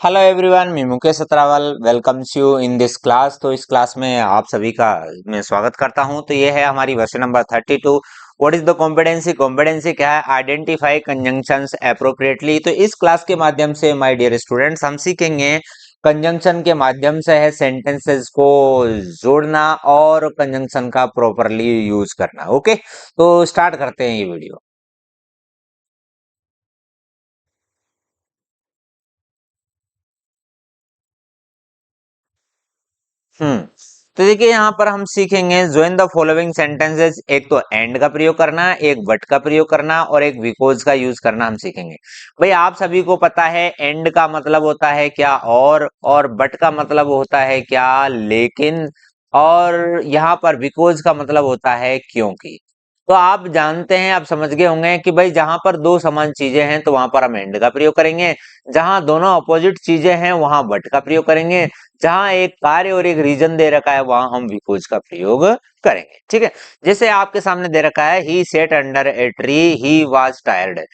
Hello everyone, मैं Mukesh Satrawal welcomes you in this class. तो इस क्लास में आप सभी का मैं स्वागत करता हूं। तो ये है हमारी version number 32। What is the competency? Competency क्या है? Identify conjunctions appropriately. तो इस क्लास के माध्यम से माय डियर स्टूडेंट्स हम सीखेंगे कंजंक्शन के माध्यम से है सेंटेंसेस को जोड़ना और कंजंक्शन का प्रॉपरली यूज करना। ओके, तो स्टार्ट करते हैं ये वीडियो। हम्म तो देखिए यहाँ पर हम सीखेंगे ज्वाइन द फॉलोइंग सेंटेंसेस। एक तो एंड का प्रयोग करना, एक बट का प्रयोग करना और एक बिकॉज का यूज करना हम सीखेंगे। भाई आप सभी को पता है एंड का मतलब होता है क्या और बट का मतलब होता है क्या लेकिन, और यहाँ पर बिकॉज का मतलब होता है क्योंकि। तो आप जानते हैं, आप समझ गए होंगे कि भाई जहां पर दो समान चीजें हैं तो वहां पर हम एंड का प्रयोग करेंगे, जहां दोनों अपोजिट चीजें हैं वहां बट का प्रयोग करेंगे, जहां एक कार्य और एक रीजन दे रखा है वहां हम बिकॉज का प्रयोग करेंगे। ठीक है, जैसे आपके सामने दे रखा है he sat under a tree, he was tired.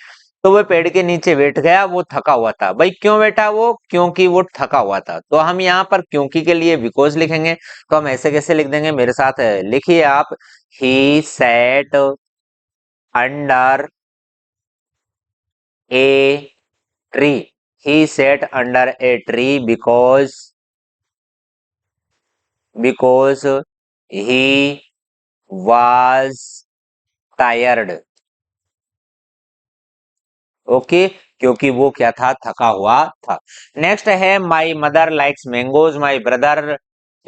तो वह पेड़ के नीचे बैठ गया, वो थका हुआ था। भाई क्यों बैठा वो? क्योंकि वो थका हुआ था। तो हम यहाँ पर क्योंकि के लिए बिकॉज लिखेंगे। तो हम ऐसे कैसे लिख देंगे, मेरे साथ लिखिए आप। He sat under a tree, he sat under a tree because he was tired। Okay, क्योंकि वो क्या था? थका हुआ था। नेक्स्ट है my mother likes mangoes my brother,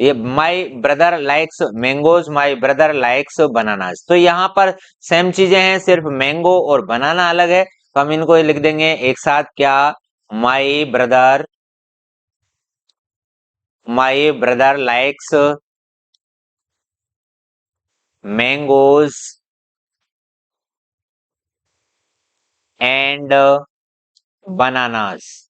ये my brother likes mangoes my brother likes bananas. तो यहाँ पर सेम चीजें हैं, सिर्फ मैंगो और बनाना अलग है। तो हम इनको लिख देंगे एक साथ क्या, माई brother likes mangoes and bananas.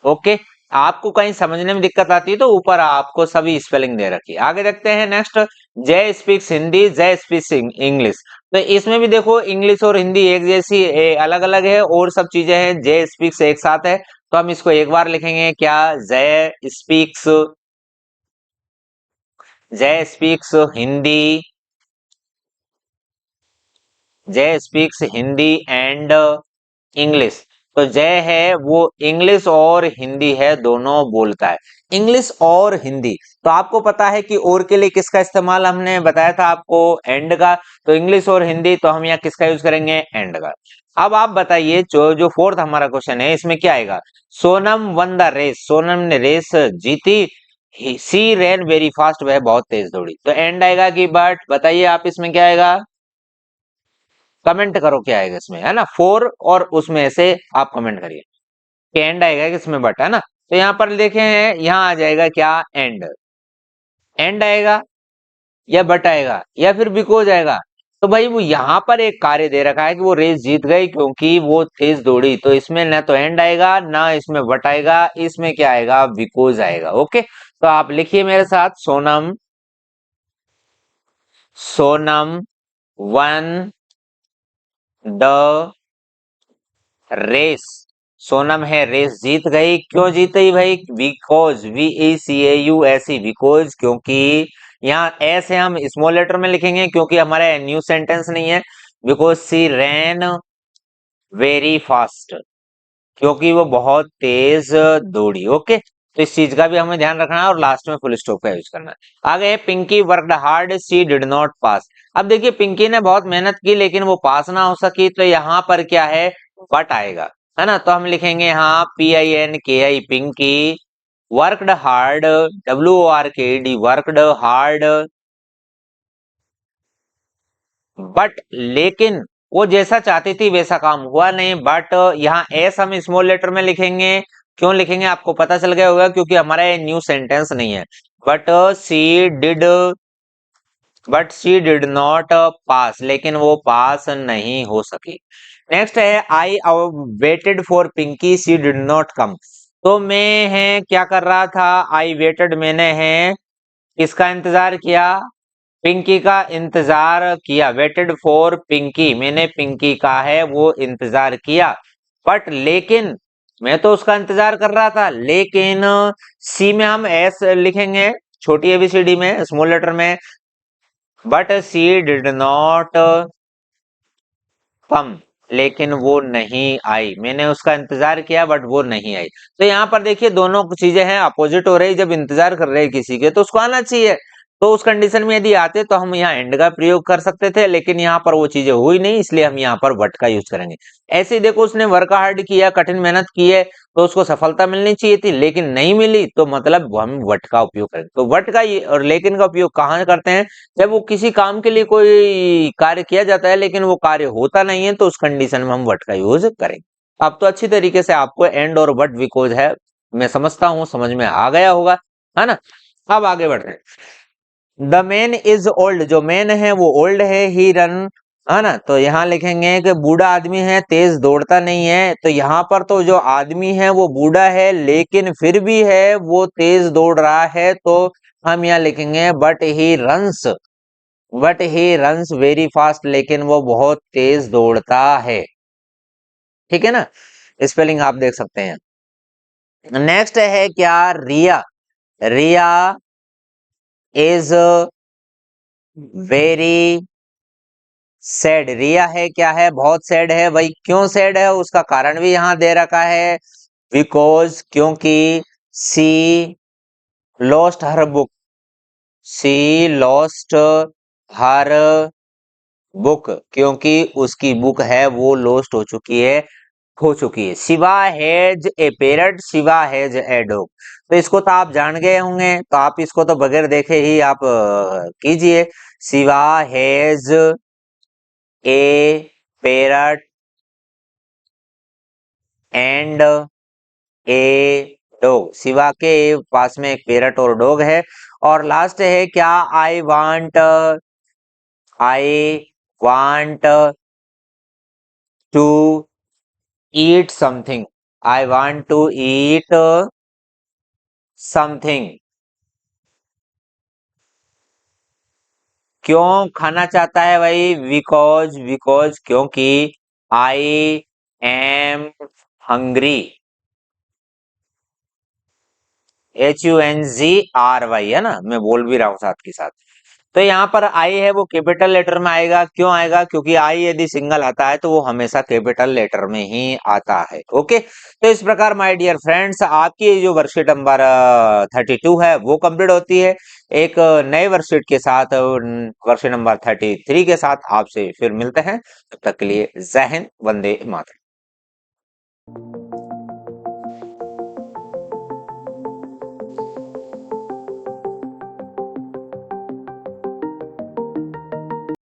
Okay, आपको कहीं समझने में दिक्कत आती है तो ऊपर आपको सभी स्पेलिंग दे रखी है। आगे देखते हैं नेक्स्ट। जय स्पीक्स हिंदी, जय स्पीक्स इंग्लिश। तो इसमें भी देखो इंग्लिश और हिंदी एक जैसी अलग अलग है और सब चीजें हैं। जय स्पीक्स एक साथ है तो हम इसको एक बार लिखेंगे क्या, जय स्पीक्स, जय स्पीक्स हिंदी, जय स्पीक्स हिंदी एंड इंग्लिश। तो जय है वो इंग्लिश और हिंदी है, दोनों बोलता है। इंग्लिश और हिंदी। तो आपको पता है कि और के लिए किसका इस्तेमाल हमने बताया था आपको, एंड का। तो इंग्लिश और हिंदी, तो हम यहाँ किसका यूज करेंगे? एंड का। अब आप बताइए, जो जो फोर्थ हमारा क्वेश्चन है इसमें क्या आएगा? Sonam won the race, Sonam ने रेस जीती। सी रेन वेरी फास्ट, वह बहुत तेज दौड़ी। तो एंड आएगा कि बट? बताइए आप इसमें क्या आएगा, कमेंट करो क्या आएगा इसमें, है ना। फोर और उसमें से आप कमेंट करिए कि एंड आएगा कि इसमें बट, है ना। तो यहाँ पर देखें, यहाँ आ जाएगा क्या, एंड। एंड आएगा या बट आएगा या फिर बिकॉज आएगा? तो भाई वो यहाँ पर एक कार्य दे रखा है कि वो रेस जीत गई क्योंकि वो तेज दौड़ी। तो इसमें ना तो एंड आएगा ना इसमें बट आएगा, इसमें क्या आएगा? बिकॉज आएगा। ओके, तो आप लिखिए मेरे साथ, Sonam, Sonam won the race. Sonam है रेस जीत गई। क्यों जीत गई भाई? बिकॉज, VECAU, बिकॉज, क्योंकि। यहाँ एस है, हम स्मॉल लेटर में लिखेंगे क्योंकि हमारा न्यू सेंटेंस नहीं है। Because she ran very fast, क्योंकि वो बहुत तेज दौड़ी। ओके, तो इस चीज का भी हमें ध्यान रखना है और लास्ट में फुल स्टॉप का यूज करना है। आगे है Pinki worked hard, she did not pass. अब देखिए पिंकी ने बहुत मेहनत की लेकिन वो पास ना हो सकी। तो यहाँ पर क्या है? बट आएगा, है ना। तो हम लिखेंगे यहाँ PINKI, Pinki worked hard, WORKD worked hard, but लेकिन वो जैसा चाहती थी वैसा काम हुआ नहीं। बट यहाँ एस हम स्मॉल लेटर में लिखेंगे। क्यों लिखेंगे आपको पता चल गया होगा, क्योंकि हमारा ये न्यू सेंटेंस नहीं है। But she did but she did not pass, लेकिन वो पास नहीं हो सकी। नेक्स्ट है I waited for Pinki, she did not come. तो मैं है क्या कर रहा था? आई वेटेड, मैंने है किसका इंतजार किया? पिंकी का इंतजार किया। वेटेड फॉर पिंकी, मैंने पिंकी का है वो इंतजार किया। बट लेकिन मैं तो उसका इंतजार कर रहा था, लेकिन सी में हम एस लिखेंगे, छोटी एबीसीडी में, स्मॉल लेटर में, but she did not come, लेकिन वो नहीं आई। मैंने उसका इंतजार किया बट वो नहीं आई। तो यहाँ पर देखिए दोनों चीजें हैं, अपोजिट हो रही। जब इंतजार कर रहे हैं किसी के तो उसको आना चाहिए। तो उस कंडीशन में यदि आते तो हम यहाँ एंड का प्रयोग कर सकते थे, लेकिन यहाँ पर वो चीजें हुई नहीं, इसलिए हम यहाँ पर वट का यूज करेंगे। ऐसे ही देखो, उसने वर्क हार्ड किया, कठिन मेहनत की है, तो उसको सफलता मिलनी चाहिए थी, लेकिन नहीं मिली, तो मतलब हम वट का उपयोग करेंगे। तो वट का और लेकिन का उपयोग कहाँ करते हैं? जब वो किसी काम के लिए कोई कार्य किया जाता है लेकिन वो कार्य होता नहीं है, तो उस कंडीशन में हम वट का यूज करेंगे। अब तो अच्छी तरीके से आपको एंड और वट बिकॉज है, मैं समझता हूँ समझ में आ गया होगा, है ना। अब आगे बढ़ते हैं। द मैन इज ओल्ड, जो मैन है वो ओल्ड है, ही रन, है ना। तो यहाँ लिखेंगे कि बूढ़ा आदमी है, तेज दौड़ता नहीं है। तो यहाँ पर तो जो आदमी है वो बूढ़ा है, लेकिन फिर भी है वो तेज दौड़ रहा है, तो हम यहाँ लिखेंगे but he runs very fast, लेकिन वो बहुत तेज दौड़ता है। ठीक है ना, स्पेलिंग आप देख सकते हैं। नेक्स्ट है क्या? रिया, रिया इज वेरी सैड, रिया है क्या है? बहुत सैड है। भाई क्यों सैड है, उसका कारण भी यहाँ दे रखा है, बिकॉज, क्योंकि सी लॉस्ट हर बुक, सी लॉस्ट हर बुक, क्योंकि उसकी बुक है वो लॉस्ट हो चुकी है। Shiva has a parrot, Shiva has a dog. तो इसको तो आप जान गए होंगे, तो आप इसको तो बगैर देखे ही आप कीजिए। Shiva has a parrot and a dog, Shiva के पास में एक पैरट और डॉग है। और लास्ट है क्या? I want to eat something, I want to eat something. क्यों खाना चाहता है भाई? बिकॉज क्योंकि आई एम हंग्री, HUNGRY, है ना, मैं बोल भी रहा हूँ साथ के साथ। तो यहाँ पर आई है वो कैपिटल लेटर में आएगा। क्यों आएगा? क्योंकि आई यदि सिंगल आता है तो वो हमेशा कैपिटल लेटर में ही आता है। ओके, तो इस प्रकार माय डियर फ्रेंड्स, आपकी जो वर्कशीट नंबर 32 है वो कंप्लीट होती है। एक नए वर्कशीट के साथ, वर्कशीट नंबर 33 के साथ आपसे फिर मिलते हैं। तब तक के लिए जय हिंद, वंदे मातरम।